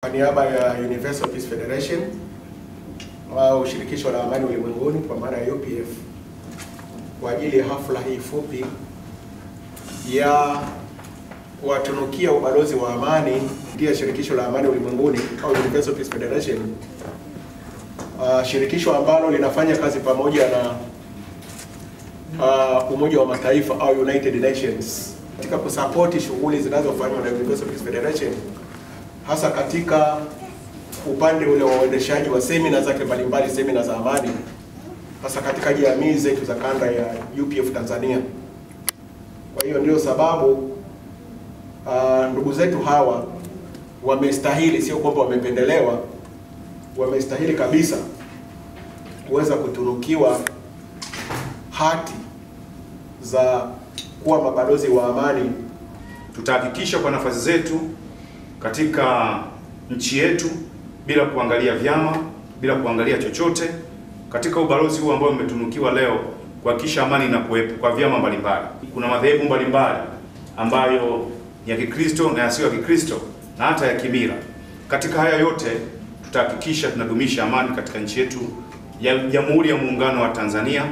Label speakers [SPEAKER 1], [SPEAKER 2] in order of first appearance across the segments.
[SPEAKER 1] Kwa niaba ya Universal Peace Federation au shirikisho la amani ulimwenguni kwa maana ya UPF, kwa ajili ya hafla hii fupi ya kuwatunukia ubalozi wa amani ndio shirikisho la amani ulimwenguni au Universal Peace Federation, shirikisho ambalo linafanya kazi pamoja na Umoja wa Mataifa au United Nations katika kusapoti shughuli zinazofanywa na Universal Peace Federation, hasa katika upande ule wa uendeshaji wa semina zake mbalimbali, semina za amani, hasa katika jamii zetu za kanda ya UPF Tanzania. Kwa hiyo ndio sababu ndugu zetu hawa wamestahili, sio kwamba wamependelewa, wamestahili kabisa kuweza kutunukiwa hati za kuwa mabalozi wa amani.
[SPEAKER 2] Tutahakikisha kwa nafasi zetu katika nchi yetu, bila kuangalia vyama, bila kuangalia chochote, katika ubalozi huu ambao umetunukiwa leo, kuhakikisha amani inakuwepo kwa vyama mbalimbali. Kuna madhehebu mbalimbali ambayo ni ya Kikristo na yasiyo ya Kikristo na hata ya kimila. Katika haya yote tutahakikisha tunadumisha amani katika nchi yetu ya Jamhuri ya Muungano wa Tanzania,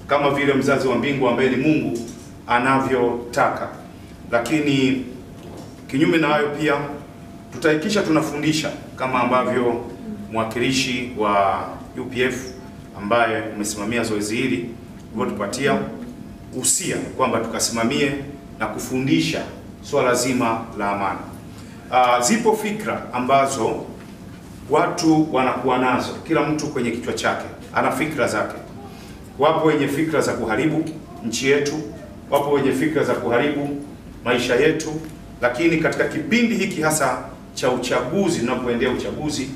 [SPEAKER 2] kama vile mzazi wa mbingu ambaye ni Mungu anavyotaka. Lakini kinyume na hayo pia tutahakikisha tunafundisha kama ambavyo mwakilishi wa UPF ambaye umesimamia zoezi hili tupatia usia kwamba tukasimamie na kufundisha swala zima la amani. Zipo fikra ambazo watu wanakuwa nazo, kila mtu kwenye kichwa chake ana fikra zake. Wapo wenye fikra za kuharibu nchi yetu, wapo wenye fikra za kuharibu maisha yetu, lakini katika kipindi hiki hasa cha uchaguzi, tunapoendea uchaguzi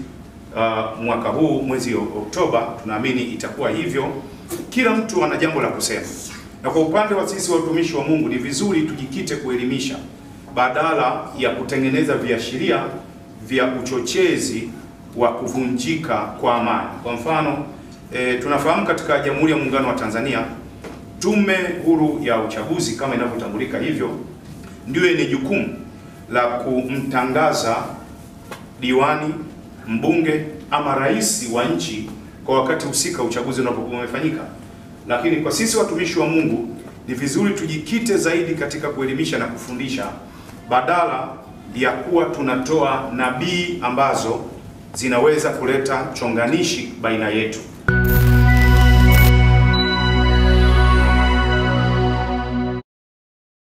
[SPEAKER 2] mwaka huu mwezi Oktoba, tunaamini itakuwa hivyo. Kila mtu ana jambo la kusema, na kwa upande wa sisi watumishi wa Mungu ni vizuri tujikite kuelimisha badala ya kutengeneza viashiria vya uchochezi wa kuvunjika kwa amani. Kwa mfano, tunafahamu katika Jamhuri ya Muungano wa Tanzania, Tume Huru ya Uchaguzi kama inavyotambulika hivyo ndio yenye jukumu la kumtangaza diwani, mbunge ama rais wa nchi kwa wakati husika uchaguzi unapokuwa umefanyika. Lakini kwa sisi watumishi wa Mungu ni vizuri tujikite zaidi katika kuelimisha na kufundisha badala ya kuwa tunatoa nabii ambazo zinaweza kuleta chonganishi baina yetu.